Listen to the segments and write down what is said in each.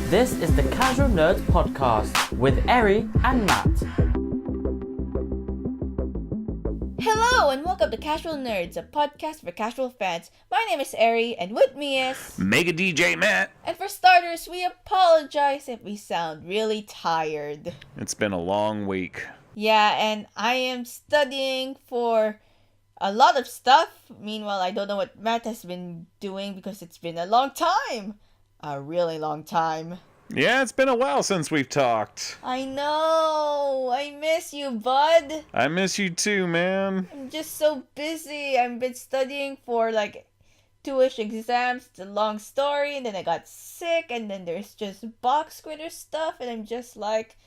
This is the Casual Nerds Podcast with Eri and Matt. Hello and welcome to Casual Nerds, a podcast for casual fans. My name is Eri and with me is MegaDjMatt. And for starters, we apologize if we sound really tired. It's been a long week. Yeah, and I am studying for a lot of stuff. Meanwhile, I don't know what Matt has been doing because it's been a long time. A really long time. Yeah, it's been a while since we've talked. I know. I miss you, bud. I miss you too, man. I'm just so busy. I've been studying for like 2-ish exams. It's a long story. And then I got sick. And then there's just box critter stuff. And I'm just like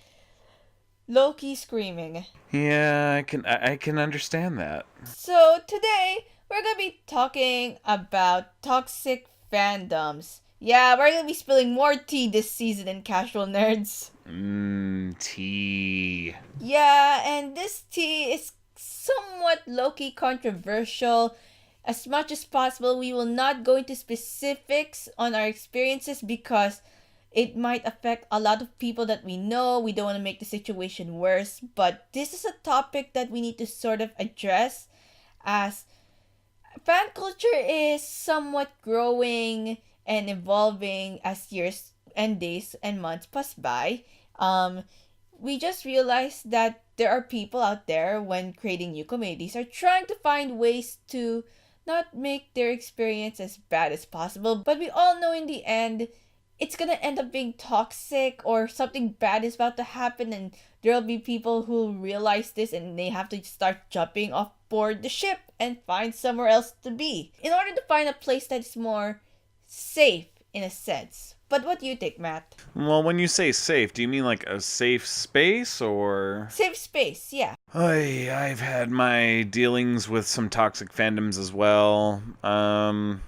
low-key screaming. Yeah, I can understand that. So today, we're going to be talking about toxic fandoms. Yeah, we're going to be spilling more tea this season in Casual Nerds. Tea. Yeah, and this tea is somewhat low-key controversial. As much as possible, we will not go into specifics on our experiences because it might affect a lot of people that we know. We don't want to make the situation worse. But this is a topic that we need to sort of address as fan culture is somewhat growing and evolving as years and days and months pass by. We just realized that there are people out there when creating new communities are trying to find ways to not make their experience as bad as possible. But we all know in the end, it's gonna end up being toxic or something bad is about to happen and there'll be people who realize this and they have to start jumping off board the ship and find somewhere else to be in order to find a place that is more safe in a sense. But what do you think, Matt? Well, when you say safe, do you mean like a safe space or? Safe space, yeah. I've had my dealings with some toxic fandoms as well. How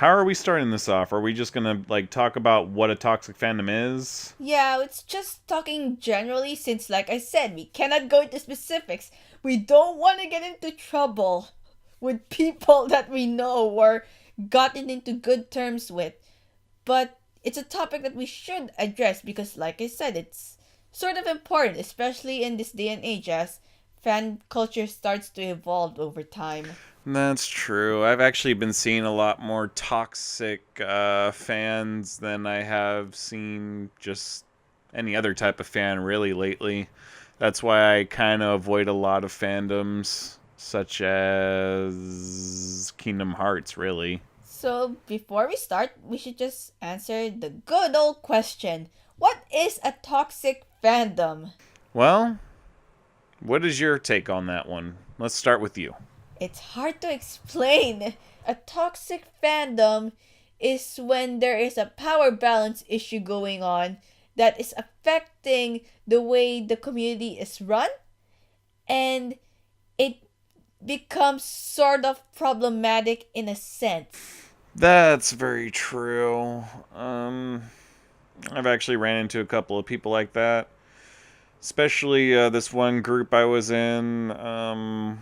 are we starting this off? Are we just gonna like talk about what a toxic fandom is? Yeah, it's just talking generally since like I said, we cannot go into specifics. We don't want to get into trouble with people that we know or gotten into good terms with. But it's a topic that we should address because like I said, it's sort of important, especially in this day and age as fan culture starts to evolve over time. That's true. I've actually been seeing a lot more toxic fans than I have seen just any other type of fan really lately. That's why I kind of avoid a lot of fandoms such as Kingdom Hearts, really. So before we start, we should just answer the good old question. What is a toxic fandom? Well, what is your take on that one? Let's start with you. It's hard to explain. A toxic fandom is when there is a power balance issue going on that is affecting the way the community is run, and it becomes sort of problematic in a sense. That's very true. I've actually ran into a couple of people like that. Especially this one group I was in. I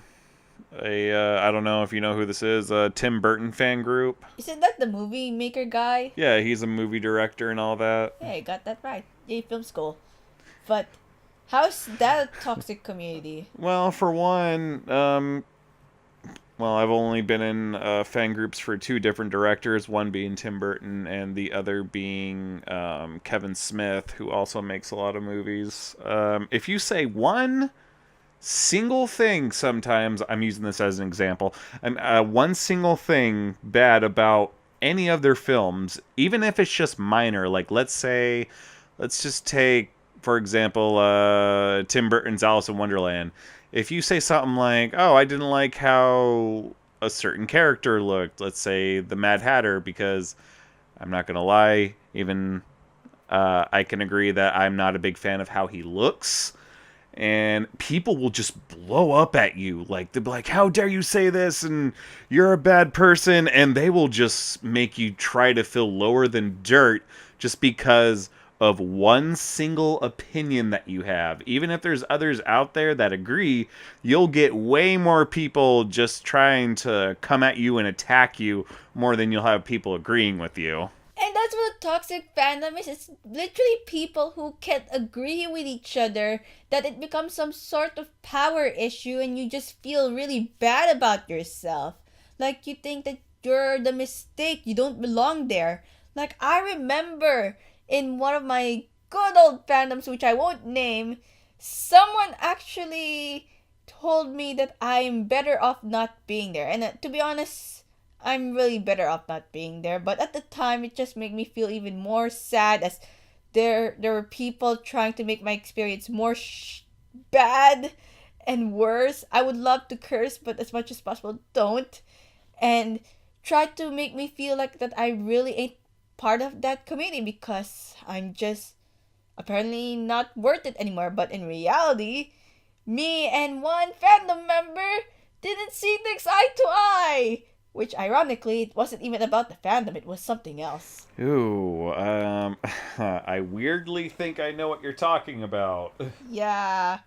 don't know if you know who this is, a Tim Burton fan group. Isn't that the movie maker guy? Yeah, he's a movie director and all that. Yeah, you got that right. Yay, film school. But how's that a toxic community? Well, for one, I've only been in fan groups for two different directors, one being Tim Burton and the other being Kevin Smith, who also makes a lot of movies. If you say one single thing, sometimes, I'm using this as an example, one single thing bad about any of their films, even if it's just minor, like let's just take, for example, Tim Burton's Alice in Wonderland. If you say something like, oh, I didn't like how a certain character looked, let's say the Mad Hatter, because I'm not going to lie, even I can agree that I'm not a big fan of how he looks. And people will just blow up at you. Like, they'll be like, how dare you say this? And you're a bad person. And they will just make you try to feel lower than dirt just because of one single opinion that you have. Even if there's others out there that agree, you'll get way more people just trying to come at you and attack you more than you'll have people agreeing with you. And that's what a toxic fandom is. It's literally people who can't agree with each other, that it becomes some sort of power issue and you just feel really bad about yourself. Like you think that you're the mistake, you don't belong there. Like I remember in one of my good old fandoms, which I won't name, someone actually told me that I'm better off not being there. And to be honest, I'm really better off not being there. But at the time, it just made me feel even more sad, as there were people trying to make my experience more bad and worse. I would love to curse, but as much as possible, don't. And try to make me feel like that I really ain't part of that community because I'm just apparently not worth it anymore. But in reality, me and one fandom member didn't see things eye to eye. Which, ironically, it wasn't even about the fandom, it was something else. Ooh, I weirdly think I know what you're talking about. Yeah,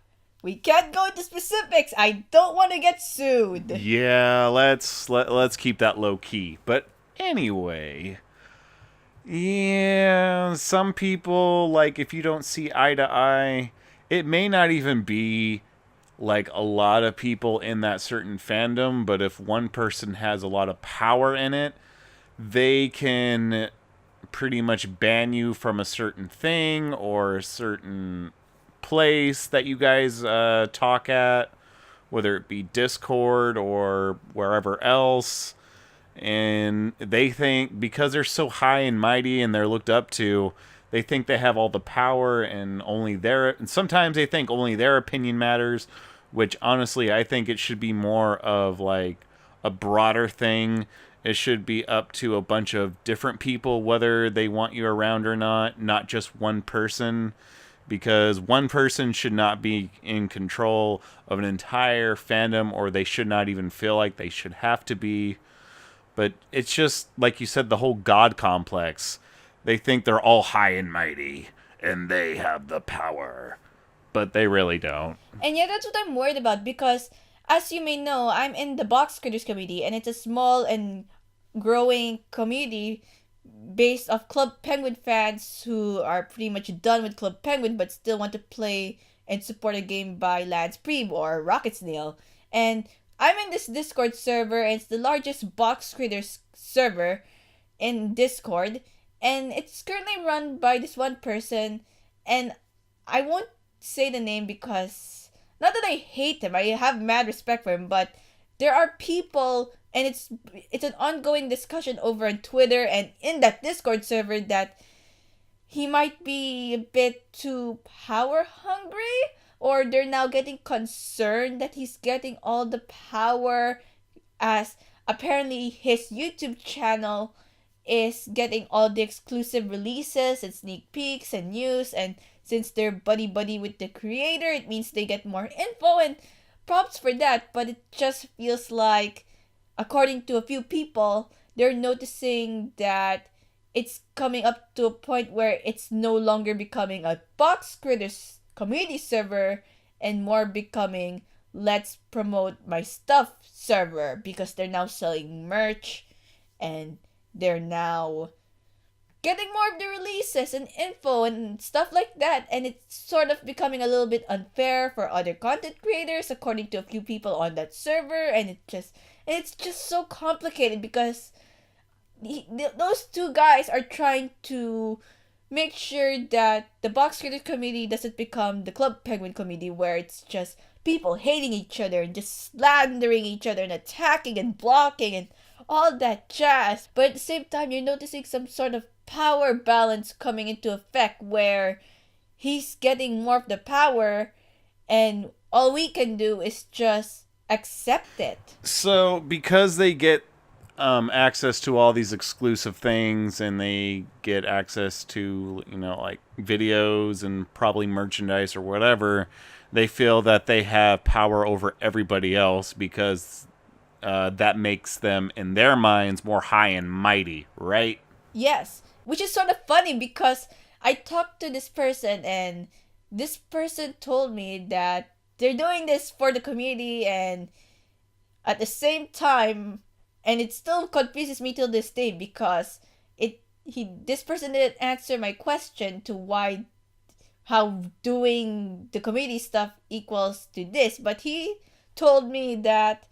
we can't go into specifics. I don't want to get sued. Yeah, let's keep that low key. But anyway, yeah, some people, like, if you don't see eye to eye, it may not even be like a lot of people in that certain fandom, but if one person has a lot of power in it, they can pretty much ban you from a certain thing or a certain place that you guys talk at, whether it be Discord or wherever else. And they think because they're so high and mighty and they're looked up to, they think they have all the power and and sometimes they think only their opinion matters, which honestly I think it should be more of like a broader thing. It should be up to a bunch of different people whether they want you around or not just one person, because one person should not be in control of an entire fandom, or they should not even feel like they should have to be. But it's just, like you said, the whole God complex. They think they're all high and mighty, and they have the power. But they really don't. And yeah, that's what I'm worried about because, as you may know, I'm in the Box Critters community, and it's a small and growing community based off Club Penguin fans who are pretty much done with Club Penguin but still want to play and support a game by Lance Prebe or Rocket Snail. And I'm in this Discord server, and it's the largest Box Critters server in Discord, and it's currently run by this one person, and I won't say the name because, not that I hate him, I have mad respect for him, but there are people, and it's an ongoing discussion over on Twitter and in that Discord server, that he might be a bit too power hungry, or they're now getting concerned that he's getting all the power, as apparently his YouTube channel is getting all the exclusive releases and sneak peeks and news, and since they're buddy with the creator, it means they get more info, and props for that. But it just feels like, according to a few people, they're noticing that it's coming up to a point where it's no longer becoming a Box Critters community server and more becoming let's promote my stuff server, because they're now selling merch and they're now getting more of the releases and info and stuff like that, and it's sort of becoming a little bit unfair for other content creators, according to a few people on that server. And it's just so complicated because those two guys are trying to make sure that the Box Critter community doesn't become the Club Penguin community, where it's just people hating each other and just slandering each other and attacking and blocking and all that jazz. But at the same time, you're noticing some sort of power balance coming into effect, where he's getting more of the power and all we can do is just accept it. So because they get access to all these exclusive things, and they get access to, like videos and probably merchandise or whatever, they feel that they have power over everybody else because that makes them, in their minds, more high and mighty, right? Yes, which is sort of funny because I talked to this person, and this person told me that they're doing this for the community, and at the same time, and it still confuses me till this day because this person didn't answer my question to how doing the community stuff equals to this, but he told me that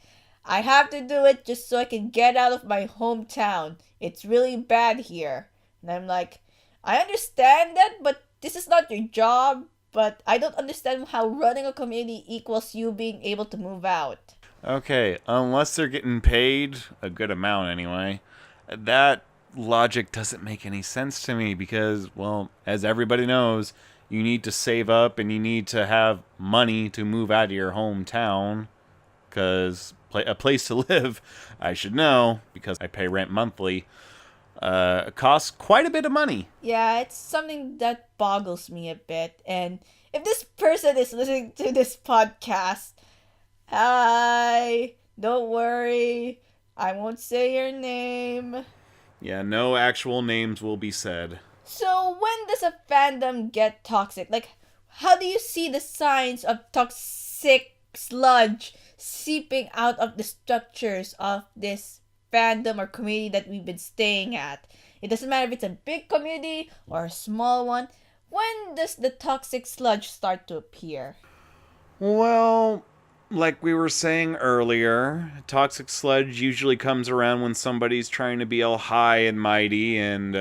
I have to do it just so I can get out of my hometown. It's really bad here. And I'm like, I understand that, but this is not your job. But I don't understand how running a community equals you being able to move out. Okay, unless they're getting paid a good amount anyway, that logic doesn't make any sense to me because, well, as everybody knows, you need to save up and you need to have money to move out of your hometown because a place to live, I should know because I pay rent monthly, costs quite a bit of money. Yeah, it's something that boggles me a bit. And if this person is listening to this podcast, don't worry, I won't say your name. Yeah, no actual names will be said. So when does a fandom get toxic? Like, how do you see the signs of toxic sludge seeping out of the structures of this fandom or community that we've been staying at? It doesn't matter if it's a big community or a small one. When does the toxic sludge start to appear? Well, like we were saying earlier, toxic sludge usually comes around when somebody's trying to be all high and mighty and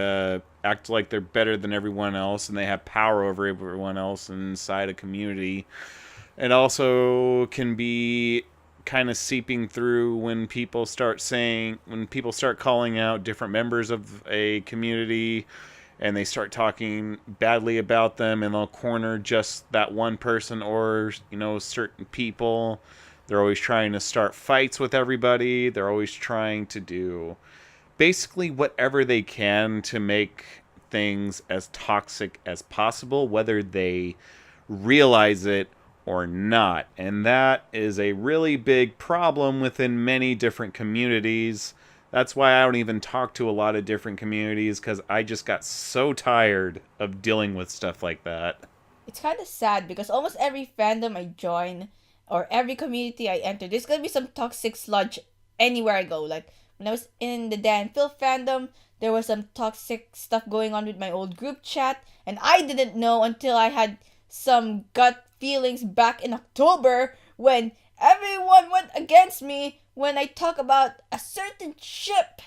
act like they're better than everyone else and they have power over everyone else inside a community. It also can be kind of seeping through when people start calling out different members of a community and they start talking badly about them and they'll corner just that one person or, certain people. They're always trying to start fights with everybody. They're always trying to do basically whatever they can to make things as toxic as possible, whether they realize it or not. And that is a really big problem within many different communities. That's why I don't even talk to a lot of different communities, because I just got so tired of dealing with stuff like that. It's kind of sad because almost every fandom I join or every community I enter, there's gonna be some toxic sludge anywhere I go. Like when I was in the Dan Phil fandom, there was some toxic stuff going on with my old group chat, and I didn't know until I had some gut feelings back in October when everyone went against me when I talk about a certain ship.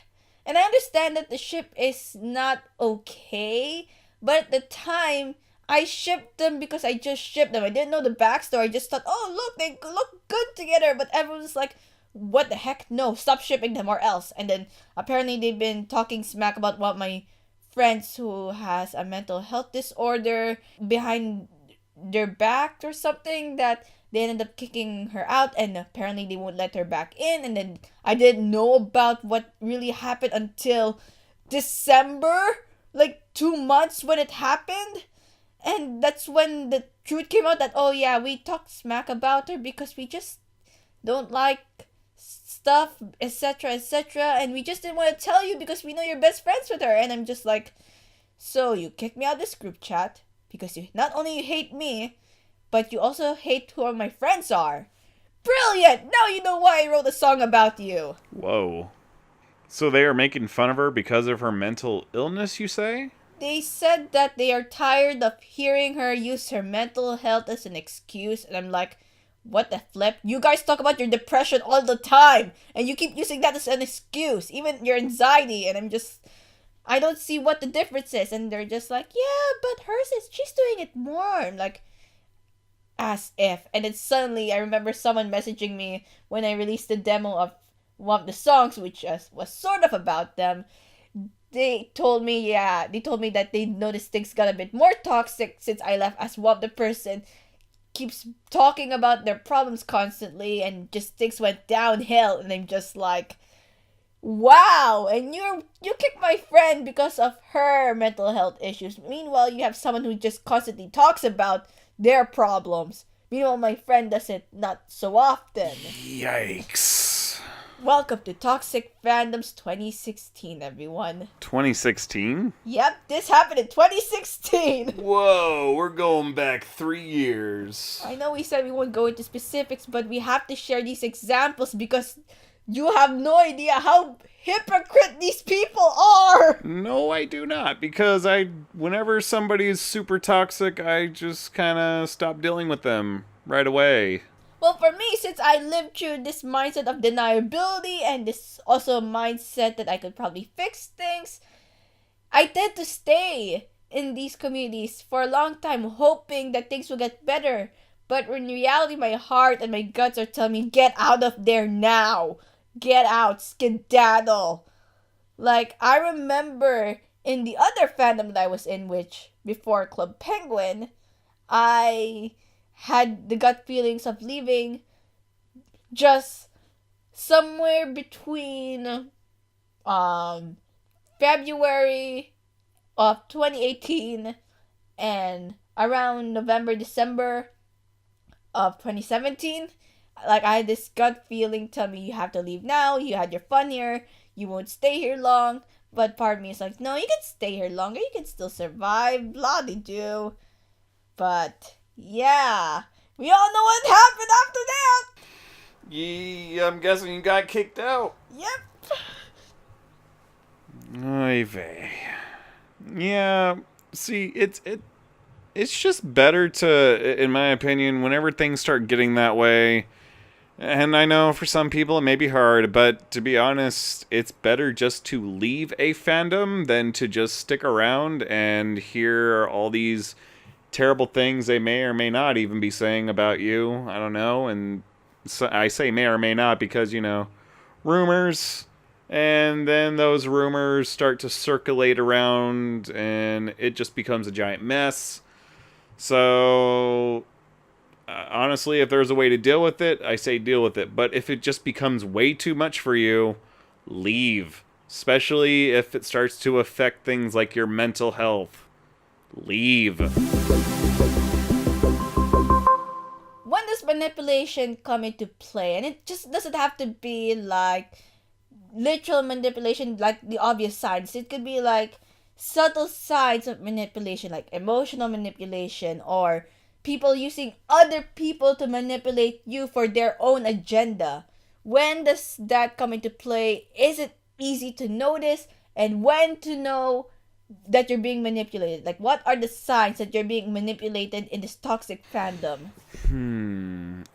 And I understand that the ship is not okay, but at the time, I shipped them because I just shipped them. I didn't know the backstory. I just thought, oh, look, they look good together. But everyone was like, what the heck? No, stop shipping them or else. And then apparently they've been talking smack about one of my friends who has a mental health disorder behind their back or something, that they ended up kicking her out and apparently they won't let her back in. And then I didn't know about what really happened until December, like 2 months when it happened. And that's when the truth came out that, oh yeah, we talked smack about her because we just don't like stuff, etc., etc. And we just didn't want to tell you because we know you're best friends with her. And I'm just like, so you kicked me out of this group chat because you not only hate me, but you also hate who my friends are. Brilliant! Now you know why I wrote a song about you. Whoa. So they are making fun of her because of her mental illness, you say? They said that they are tired of hearing her use her mental health as an excuse. And I'm like, what the flip? You guys talk about your depression all the time. And you keep using that as an excuse. Even your anxiety. And I don't see what the difference is. And they're just like, yeah, but she's doing it more. I'm like, as if. And then suddenly I remember someone messaging me when I released the demo of one of the songs, which was sort of about them. They told me that they noticed things got a bit more toxic since I left, as one of the person keeps talking about their problems constantly and just things went downhill. And I'm just like, wow, and you kicked my friend because of her mental health issues. Meanwhile, you have someone who just constantly talks about their problems. Meanwhile, my friend does it not so often. Yikes. Welcome to Toxic Fandoms 2016, everyone. 2016? Yep, this happened in 2016. Whoa, we're going back 3 years. I know we said we won't go into specifics, but we have to share these examples because You have no idea how hypocrite these people are! No, I do not, because whenever somebody is super toxic, I just kind of stop dealing with them right away. Well, for me, since I lived through this mindset of deniability and this also mindset that I could probably fix things, I tend to stay in these communities for a long time hoping that things will get better. But in reality, my heart and my guts are telling me, get out of there now. Get out, skedaddle. Like, I remember in the other fandom that I was in, which before Club Penguin, I had the gut feelings of leaving just somewhere between February of 2018 and around November, December of 2017. Like, I had this gut feeling tell me, you have to leave now, you had your fun here, you won't stay here long. But part of me is like, no, you can stay here longer, you can still survive, blah de do. But yeah, we all know what happened after that. Yeah, I'm guessing you got kicked out. Yep. Oy vey. Yeah, see, it's just better to, in my opinion, whenever things start getting that way. And I know for some people it may be hard, but to be honest, it's better just to leave a fandom than to just stick around and hear all these terrible things they may or may not even be saying about you. I don't know. And so I say may or may not because, rumors. And then those rumors start to circulate around and it just becomes a giant mess. So honestly, if there's a way to deal with it, I say deal with it. But if it just becomes way too much for you, leave. Especially if it starts to affect things like your mental health. Leave. When does manipulation come into play? And it just doesn't have to be like literal manipulation, like the obvious signs. It could be like subtle signs of manipulation, like emotional manipulation, or people using other people to manipulate you for their own agenda. When does that come into play? Is it easy to notice? And when to know that you're being manipulated? Like, what are the signs that you're being manipulated in this toxic fandom?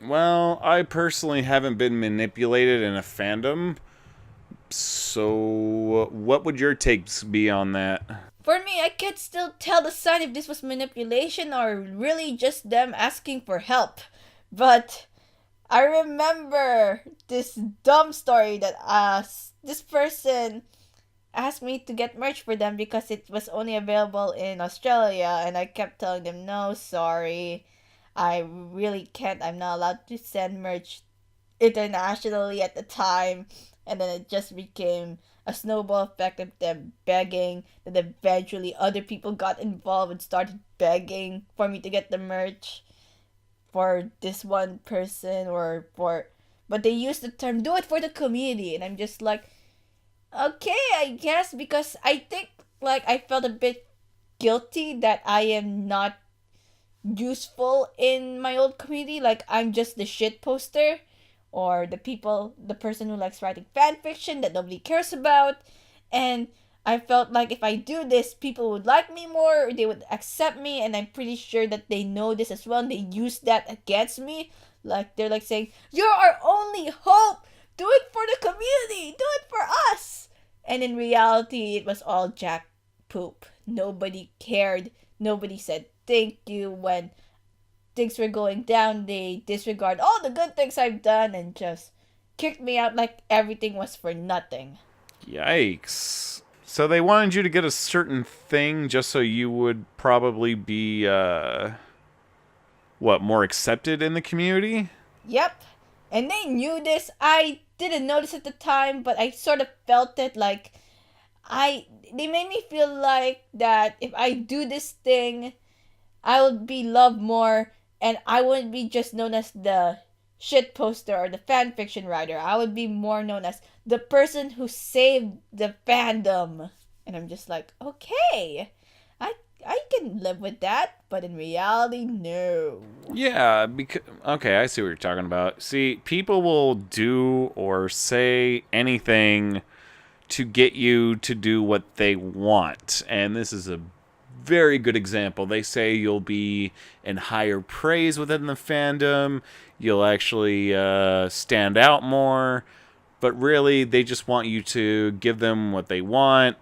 Well, I personally haven't been manipulated in a fandom. So, what would your takes be on that? For me, I can't still tell the sign if this was manipulation or really just them asking for help. But I remember this dumb story that this person asked me to get merch for them because it was only available in Australia, and I kept telling them, no, sorry, I really can't, I'm not allowed to send merch internationally at the time. And then it just became a snowball effect of them begging, that eventually other people got involved and started begging for me to get the merch for this one person but they used the term, do it for the community, and I'm just like, okay, I guess, because I think, like, I felt a bit guilty that I am not useful in my old community, like, I'm just the shit poster, or the person who likes writing fan fiction that nobody cares about. And I felt like if I do this, people would like me more, or they would accept me, and I'm pretty sure that they know this as well, and they use that against me. Like, they're like saying, you're our only hope! Do it for the community! Do it for us! And in reality, it was all jack poop. Nobody cared. Nobody said thank you when things were going down. They disregard all the good things I've done and just kicked me out like everything was for nothing. Yikes. So they wanted you to get a certain thing just so you would probably be, more accepted in the community? Yep. And they knew this. I didn't notice at the time, but I sort of felt it, like, they made me feel like that if I do this thing, I would be loved more, and I wouldn't be just known as the shit poster or the fan fiction writer. I would be more known as the person who saved the fandom. And I'm just like, okay, I can live with that, but in reality, no. Yeah, because okay, I see what you're talking about. See, people will do or say anything to get you to do what they want, and this is a very good example. They say you'll be in higher praise within the fandom, you'll actually stand out more, but really they just want you to give them what they want.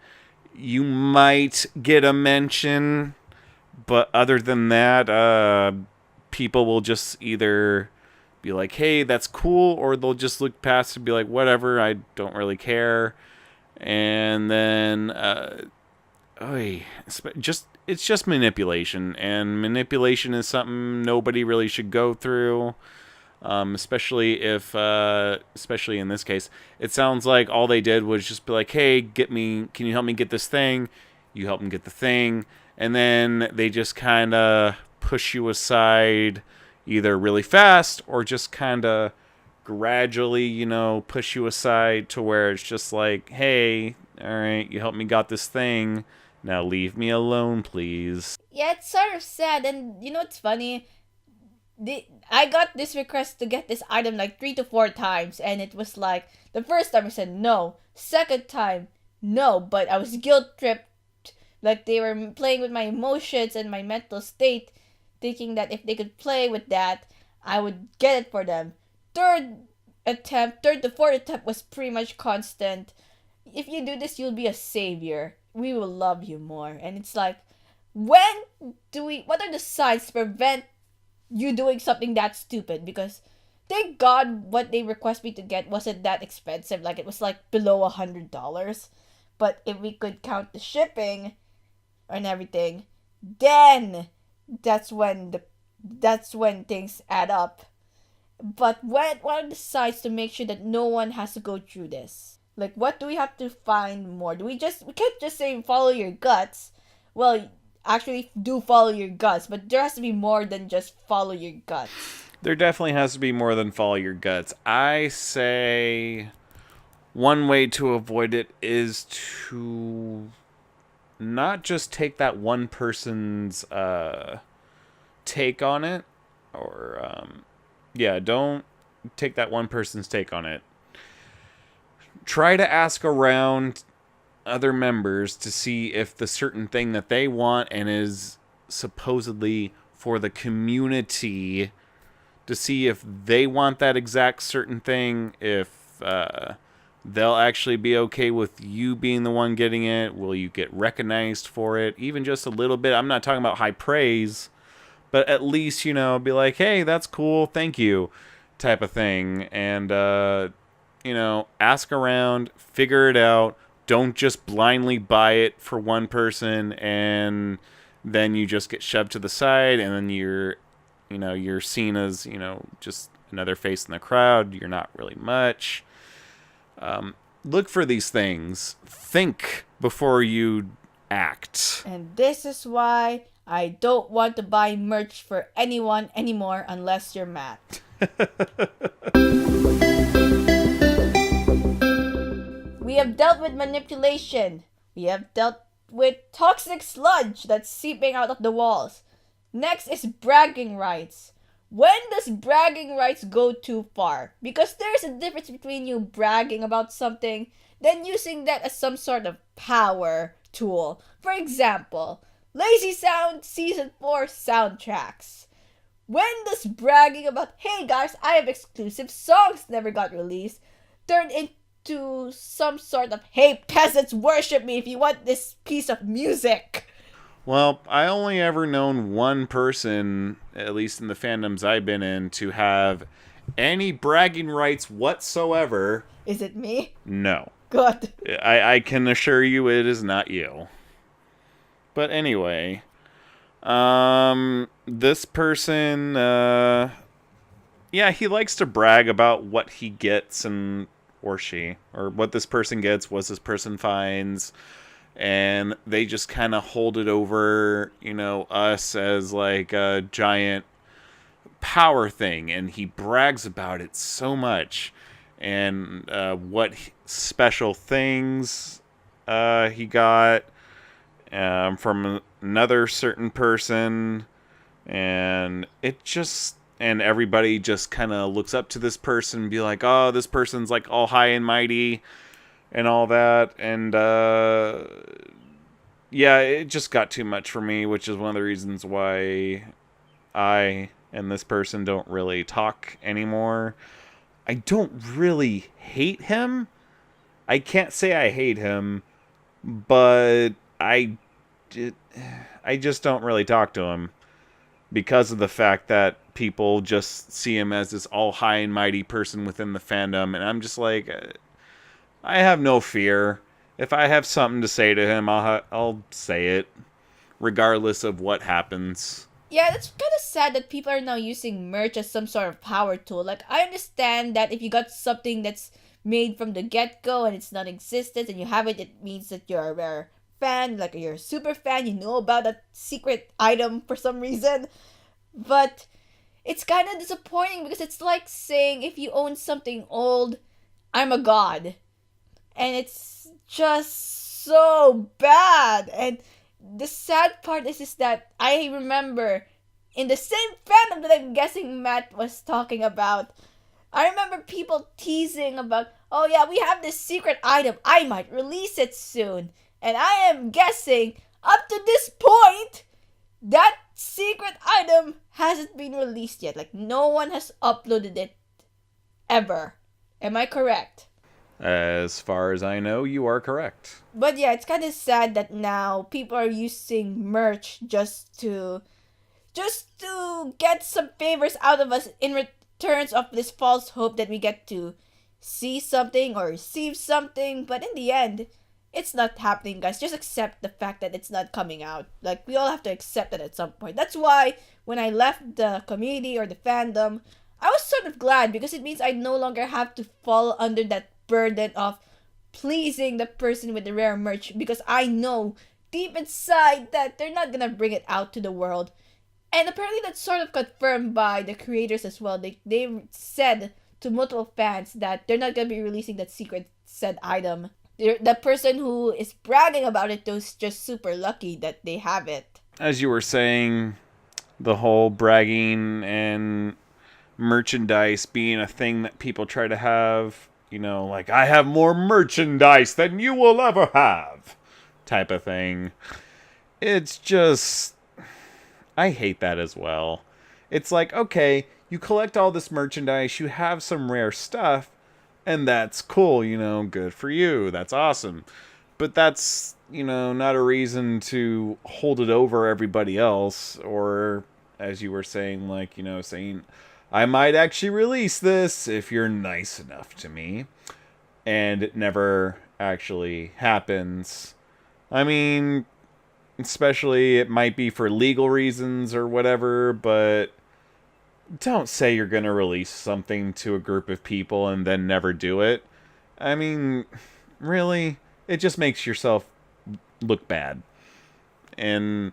You might get a mention, but other than that, people will just either be like, hey, that's cool, or they'll just look past and be like, whatever, I don't really care. And then, it's just manipulation, and manipulation is something nobody really should go through. Especially in this case, it sounds like all they did was just be like, hey, can you help me get this thing? You help them get the thing, and then they just kind of push you aside either really fast or just kind of gradually, push you aside to where it's just like, hey, all right, you helped me got this thing, now leave me alone, please. Yeah, it's sort of sad, and it's funny. I got this request to get this item like 3 to 4 times, and it was like, the first time I said no, second time, no, but I was guilt-tripped, like they were playing with my emotions and my mental state, thinking that if they could play with that, I would get it for them. Third to fourth attempt was pretty much constant. If you do this, you'll be a savior. We will love you more. And it's like, what are the signs to prevent you doing something that stupid? Because thank God what they request me to get wasn't that expensive. Like, it was like below $100. But if we could count the shipping and everything, then that's when things add up. But what are the signs to make sure that no one has to go through this? Like, what do we have to find more? We can't just say follow your guts. Well, actually do follow your guts, but there has to be more than just follow your guts. There definitely has to be more than follow your guts. I say one way to avoid it is to not just take that one person's take on it, or don't take that one person's take on it. Try to ask around other members to see if the certain thing that they want and is supposedly for the community, to see if they want that exact certain thing, if they'll actually be okay with you being the one getting it. Will you get recognized for it? Even just a little bit. I'm not talking about high praise, but at least, be like, hey, that's cool, thank you, type of thing. And, ask around, figure it out. Don't just blindly buy it for one person and then you just get shoved to the side and then you're seen as, just another face in the crowd. You're not really much. Look for these things. Think before you act. And this is why I don't want to buy merch for anyone anymore unless you're Matt. We have dealt with manipulation. We have dealt with toxic sludge that's seeping out of the walls. Next is bragging rights. When does bragging rights go too far? Because there's a difference between you bragging about something than using that as some sort of power tool. For example, Lazy Sound Season 4 soundtracks. When does bragging about, hey guys, I have exclusive songs never got released, turn into some sort of, hey peasants, worship me if you want this piece of music? Well, I only ever known one person, at least in the fandoms I've been in, to have any bragging rights whatsoever. Is it me? No. Good. I can assure you it is not you. But anyway, this person, he likes to brag about what he gets or what this person gets, what this person finds. And they just kind of hold it over, us as like a giant power thing. And he brags about it so much. And what special things he got from another certain person, and and everybody just kind of looks up to this person and be like, oh, this person's like all high and mighty and all that. And yeah, it just got too much for me, which is one of the reasons why I and this person don't really talk anymore. I don't really hate him. I can't say I hate him, but I just don't really talk to him because of the fact that people just see him as this all high and mighty person within the fandom, and I'm just like, I have no fear. If I have something to say to him, I'll say it, regardless of what happens. Yeah, it's kind of sad that people are now using merch as some sort of power tool. Like, I understand that if you got something that's made from the get-go and it's non-existent and you have it, it means that you're a rare fan, like you're a super fan, you know about that secret item for some reason. But it's kind of disappointing because it's like saying if you own something old, I'm a god. And it's just so bad. And the sad part is that I remember in the same fandom that I'm guessing Matt was talking about, I remember people teasing about, oh yeah, we have this secret item, I might release it soon. And I am guessing, up to this point, that secret item hasn't been released yet. Like, no one has uploaded it ever. Am I correct? As far as I know, you are correct. But yeah, it's kind of sad that now people are using merch just to get some favors out of us in returns of this false hope that we get to see something or receive something. But in the end, it's not happening, guys. Just accept the fact that it's not coming out. Like, we all have to accept it at some point. That's why when I left the community or the fandom, I was sort of glad because it means I no longer have to fall under that burden of pleasing the person with the rare merch, because I know deep inside that they're not gonna bring it out to the world. And apparently that's sort of confirmed by the creators as well. They said to multiple fans that they're not gonna be releasing that secret said item. The person who is bragging about it is just super lucky that they have it. As you were saying, the whole bragging and merchandise being a thing that people try to have, you know, like, I have more merchandise than you will ever have, type of thing. It's just, I hate that as well. It's like, okay, you collect all this merchandise, you have some rare stuff, and that's cool, you know, good for you, that's awesome. But that's, you know, not a reason to hold it over everybody else, or, as you were saying, like, you know, saying, I might actually release this if you're nice enough to me. And it never actually happens. I mean, especially it might be for legal reasons or whatever, but don't say you're going to release something to a group of people and then never do it. I mean, really? It just makes yourself look bad. And,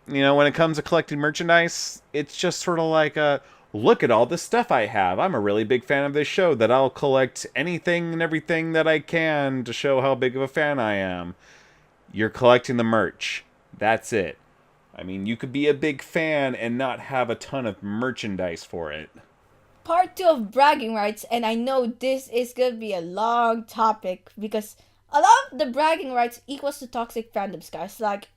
you know, when it comes to collecting merchandise, it's just sort of like a, look at all the stuff I have. I'm a really big fan of this show that I'll collect anything and everything that I can to show how big of a fan I am. You're collecting the merch. That's it. I mean, you could be a big fan and not have a ton of merchandise for it. Part 2 of bragging rights, and I know this is gonna be a long topic because a lot of the bragging rights equals to toxic fandoms, guys. Like,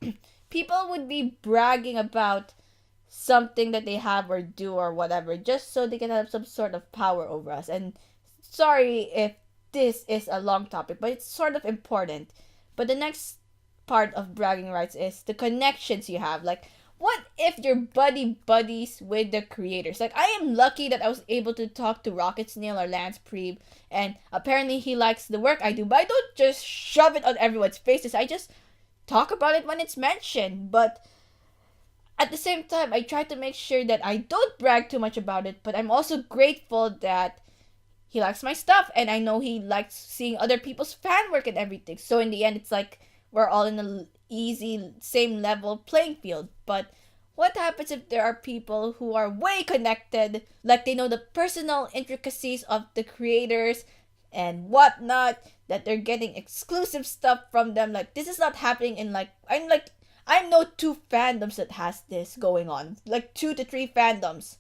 people would be bragging about something that they have or do or whatever just so they can have some sort of power over us. And sorry if this is a long topic, but it's sort of important. But the next part of bragging rights is the connections you have. Like, what if you're buddies with the creators? Like, I am lucky that I was able to talk to Rocket Snail or Lance Preeb, and apparently he likes the work I do, but I don't just shove it on everyone's faces. I just talk about it when it's mentioned. But at the same time, I try to make sure that I don't brag too much about it, but I'm also grateful that he likes my stuff, and I know he likes seeing other people's fan work and everything. So in the end, it's like we're all in a easy, same level playing field. But what happens if there are people who are way connected, like they know the personal intricacies of the creators and whatnot, that they're getting exclusive stuff from them? Like, this is not happening in, like, I know 2 fandoms that has this going on. Like 2 to 3 fandoms.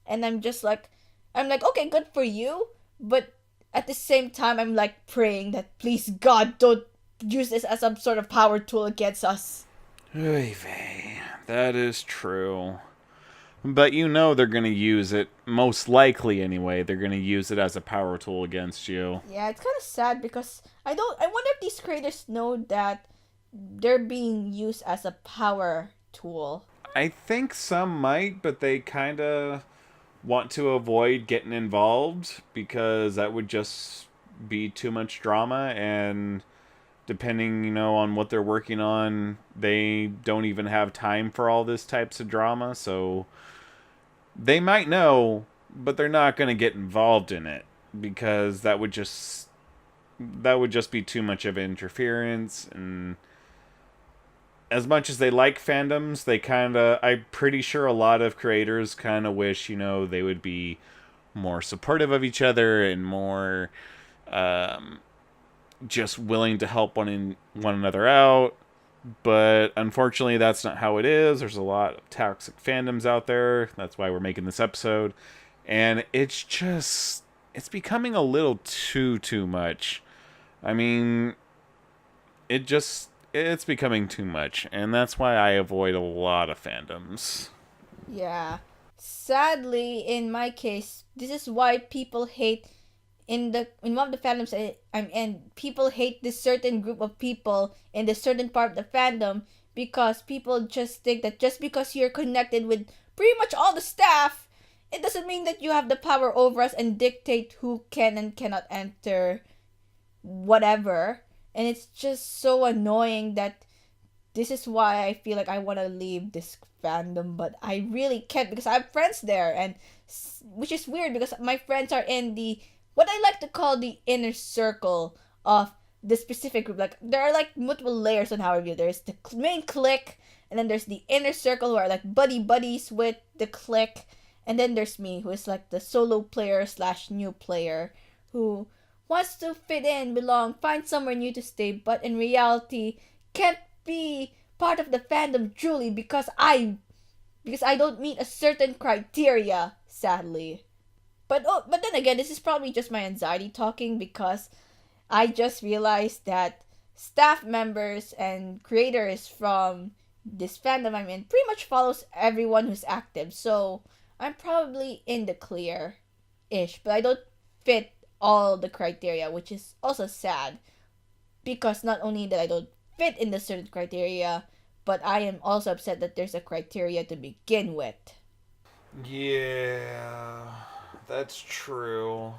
And I'm like, okay, good for you. But at the same time, I'm like praying that please God don't use this as some sort of power tool against us. Oy vey. That is true. But you know they're going to use it, most likely anyway, they're going to use it as a power tool against you. Yeah, it's kind of sad because I wonder if these creators know that they're being used as a power tool. I think some might, but they kind of want to avoid getting involved because that would just be too much drama, and depending, on what they're working on, they don't even have time for all this types of drama, so they might know, but they're not going to get involved in it because that would just be too much of interference. And as much as they like fandoms, I'm pretty sure a lot of creators kind of wish, they would be more supportive of each other and more just willing to help one another out. But unfortunately, that's not how it is. There's a lot of toxic fandoms out there. That's why we're making this episode. And it's becoming a little too much. I mean, it's becoming too much. And that's why I avoid a lot of fandoms. Yeah. Sadly, in my case, this is why people hate in one of the fandoms I'm in, people hate this certain group of people in this certain part of the fandom because people just think that just because you're connected with pretty much all the staff, it doesn't mean that you have the power over us and dictate who can and cannot enter whatever. And it's just so annoying that this is why I feel like I want to leave this fandom, but I really can't because I have friends there, and which is weird because my friends are in the what I like to call the inner circle of the specific group. Like, there are like multiple layers on how I view. There's the main clique, and then there's the inner circle who are like buddies with the clique, and then there's me, who is like the solo player / new player who wants to fit in, belong, find somewhere new to stay, but in reality can't be part of the fandom truly because I don't meet a certain criteria, sadly. But then again, this is probably just my anxiety talking because I just realized that staff members and creators from this fandom I'm in pretty much follows everyone who's active. So I'm probably in the clear-ish, but I don't fit all the criteria, which is also sad because not only that I don't fit in the certain criteria, but I am also upset that there's a criteria to begin with. Yeah, that's true.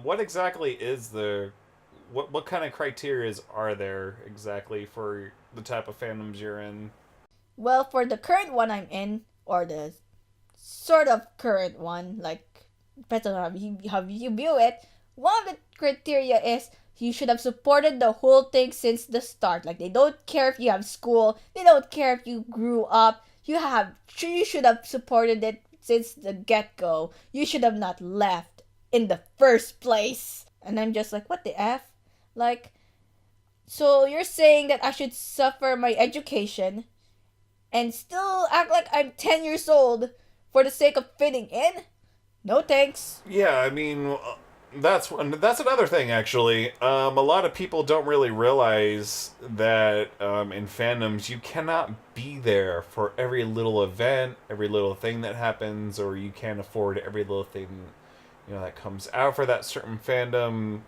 What exactly is what kind of criteria are there exactly for the type of fandoms you're in? Well, for the current one I'm in, or the sort of current one, like, depends on how you view it, one of the criteria is you should have supported the whole thing since the start. Like, they don't care if you have school, they don't care if you grew up, you should have supported it since the get-go. You should have not left in the first place. And I'm just like, what the F? Like, so you're saying that I should suffer my education and still act like I'm 10 years old for the sake of fitting in? No thanks. Yeah, I mean, that's another thing, actually. A lot of people don't really realize that in fandoms, you cannot be there for every little event, every little thing that happens, or you can't afford every little thing, that comes out for that certain fandom,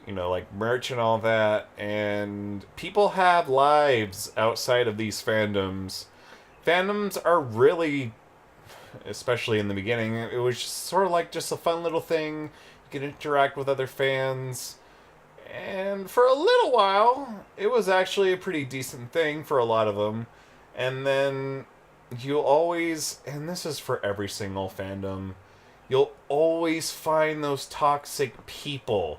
like merch and all that. And people have lives outside of these fandoms. Fandoms are really, especially in the beginning, it was just sort of like just a fun little thing. You could interact with other fans. And for a little while, it was actually a pretty decent thing for a lot of them. And then you'll always, and this is for every single fandom, you'll always find those toxic people.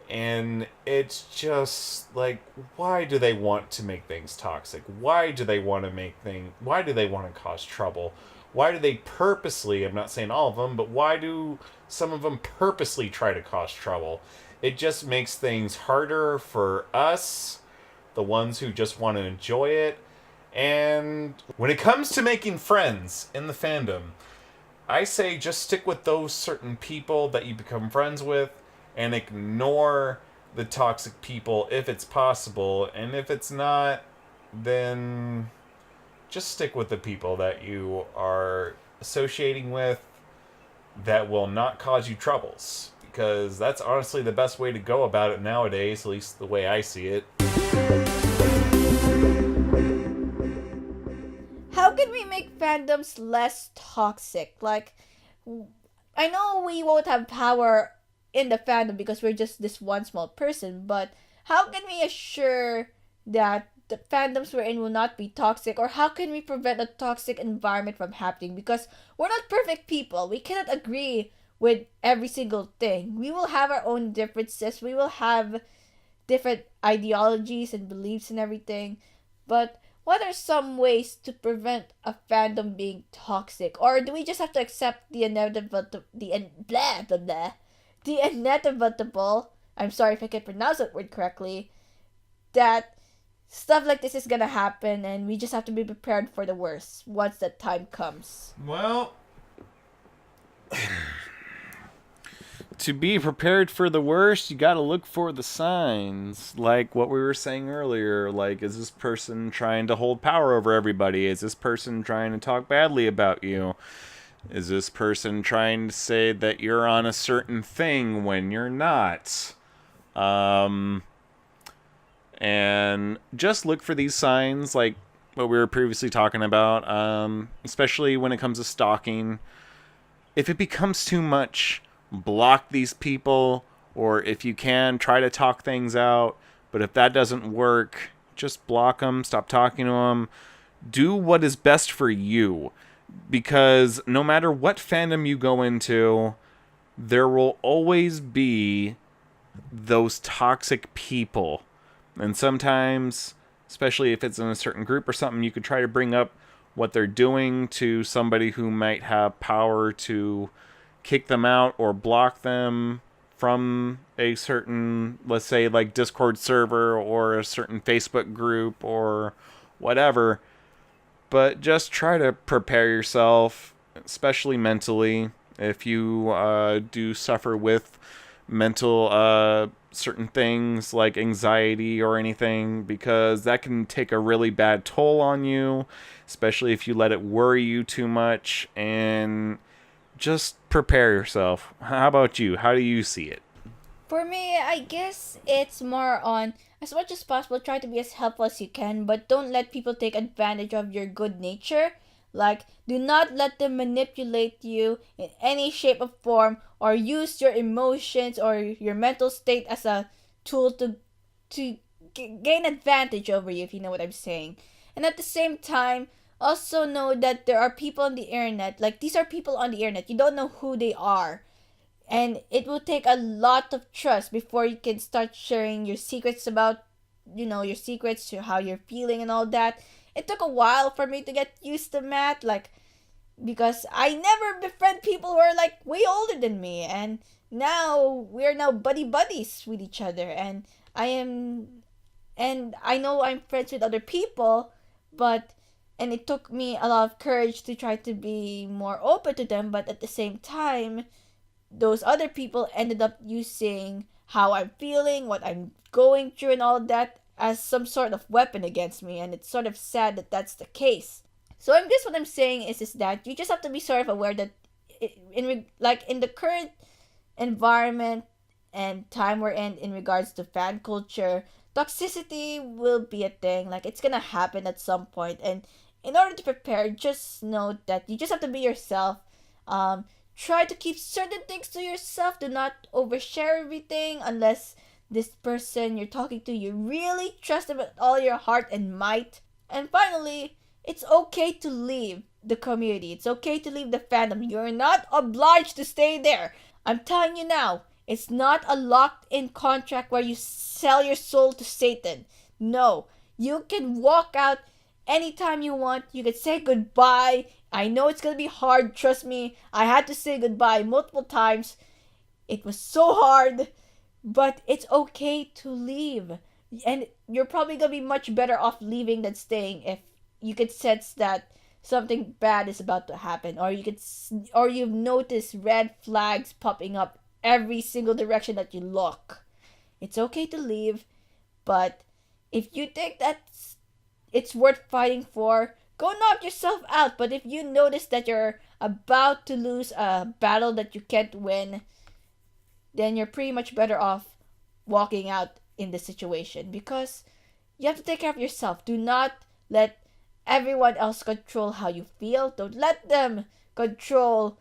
And it's just like, why do they want to make things toxic? Why do they want to cause trouble? Why do they purposely, I'm not saying all of them, but why do some of them purposely try to cause trouble? It just makes things harder for us, the ones who just want to enjoy it. And when it comes to making friends in the fandom, I say just stick with those certain people that you become friends with and ignore the toxic people if it's possible. And if it's not, then just stick with the people that you are associating with that will not cause you troubles. Because that's honestly the best way to go about it nowadays, at least the way I see it. How can we make fandoms less toxic? Like, I know we won't have power in the fandom because we're just this one small person, but how can we assure that the fandoms we're in will not be toxic, or how can we prevent a toxic environment from happening? Because we're not perfect people. We cannot agree with every single thing. We will have our own differences. We will have different ideologies and beliefs and everything. But what are some ways to prevent a fandom being toxic? Or do we just have to accept the inevitable, the inevitable, I'm sorry if I can pronounce that word correctly, that stuff like this is gonna happen and we just have to be prepared for the worst once that time comes? Well, To be prepared for the worst, you gotta look for the signs. Like what we were saying earlier. Like, is this person trying to hold power over everybody? Is this person trying to talk badly about you? Is this person trying to say that you're on a certain thing when you're not? And just look for these signs, like what we were previously talking about, especially when it comes to stalking. If it becomes too much, block these people, or if you can, try to talk things out. But if that doesn't work, just block them, stop talking to them. Do what is best for you, because no matter what fandom you go into, there will always be those toxic people. And sometimes, especially if it's in a certain group or something, you could try to bring up what they're doing to somebody who might have power to kick them out or block them from a certain, let's say, like Discord server or a certain Facebook group or whatever. But just try to prepare yourself, especially mentally, if you do suffer with mental certain things like anxiety or anything, because that can take a really bad toll on you, especially if you let it worry you too much. And just prepare yourself. How about you? How do you see it? For me, I guess it's more on, as much as possible, try to be as helpful as you can, but don't let people take advantage of your good nature. Like, do not let them manipulate you in any shape or form, or use your emotions or your mental state as a tool to gain advantage over you, if you know what I'm saying. And at the same time, also know that there are people on the internet, like these are people on the internet, you don't know who they are. And it will take a lot of trust before you can start sharing your secrets about, your secrets to how you're feeling and all that. It took a while for me to get used to Matt, like, because I never befriend people who are like way older than me, and now we're now buddies with each other, and I know I'm friends with other people, and it took me a lot of courage to try to be more open to them, but at the same time, those other people ended up using how I'm feeling, what I'm going through, and all that as some sort of weapon against me, and it's sort of sad that that's the case. So I guess what I'm saying is that you just have to be sort of aware that in the current environment and time we're in regards to fan culture, toxicity will be a thing. Like, it's gonna happen at some point, and in order to prepare, just know that you just have to be yourself. Try to keep certain things to yourself. Do not overshare everything unless this person you're talking to, you really trust them with all your heart and might. And finally, it's okay to leave the community. It's okay to leave the fandom. You're not obliged to stay there. I'm telling you now, it's not a locked-in contract where you sell your soul to Satan. No, you can walk out anytime you want. You can say goodbye. I know it's gonna be hard, trust me. I had to say goodbye multiple times. It was so hard, but it's okay to leave. And you're probably gonna be much better off leaving than staying if you could sense that something bad is about to happen, or or you've noticed red flags popping up every single direction that you look. It's okay to leave, but if you think that it's worth fighting for, go knock yourself out. But if you notice that you're about to lose a battle that you can't win, then you're pretty much better off walking out in the situation, because you have to take care of yourself. Do not let everyone else control how you feel. Don't let them control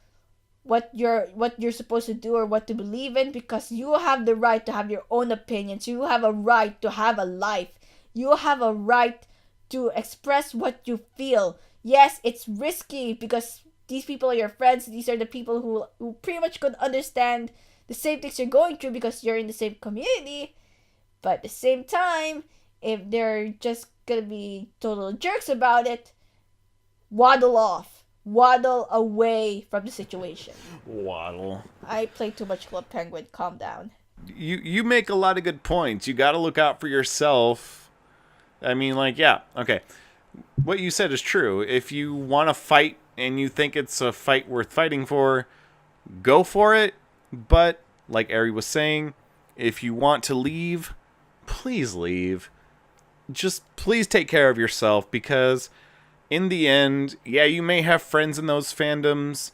what you're supposed to do or what to believe in, because you have the right to have your own opinions. You have a right to have a life. You have a right to express what you feel. Yes, it's risky because these people are your friends. These are the people who pretty much could understand the same things you're going through because you're in the same community. But at the same time, if they're just gonna be total jerks about it, waddle off. Waddle away from the situation. Waddle. I play too much Club Penguin. Calm down. You make a lot of good points. You got to look out for yourself. I mean, like, yeah, okay. What you said is true. If you want to fight and you think it's a fight worth fighting for, go for it. But, like Eri was saying, if you want to leave, please leave. Just please take care of yourself, because in the end, yeah, you may have friends in those fandoms.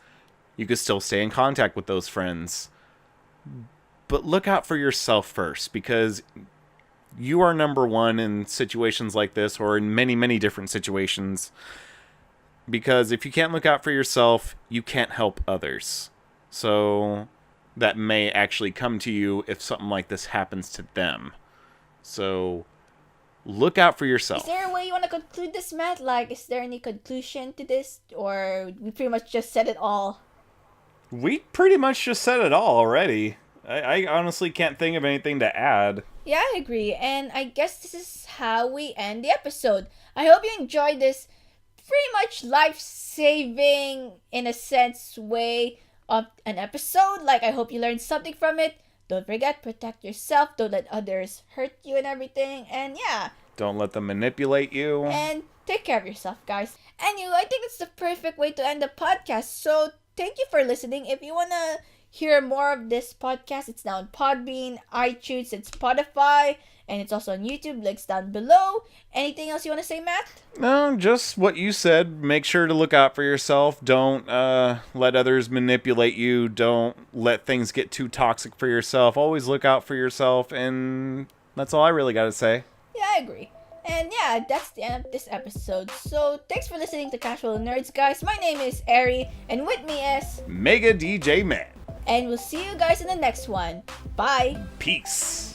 You could still stay in contact with those friends. But look out for yourself first, because you are number one in situations like this, or in many, many different situations. Because if you can't look out for yourself, you can't help others. So that may actually come to you if something like this happens to them. So look out for yourself. Is there a way you want to conclude this, Matt? Like, is there any conclusion to this? Or we pretty much just said it all? We pretty much just said it all already. I honestly can't think of anything to add. Yeah, I agree. And I guess this is how we end the episode. I hope you enjoyed this pretty much life-saving, in a sense, way of an episode. Like, I hope you learned something from it. Don't forget, protect yourself. Don't let others hurt you and everything. And yeah. Don't let them manipulate you. And take care of yourself, guys. Anyway, I think it's the perfect way to end the podcast. So, thank you for listening. If you want to hear more of this podcast, it's now on Podbean, iTunes, and Spotify. And it's also on YouTube. Links down below. Anything else you want to say, Matt? No, just what you said. Make sure to look out for yourself. Don't let others manipulate you. Don't let things get too toxic for yourself. Always look out for yourself. And that's all I really got to say. Yeah, I agree. And yeah, that's the end of this episode. So, thanks for listening to Casual Nerds, guys. My name is Eri, and with me is MegaDjMatt. And we'll see you guys in the next one. Bye. Peace.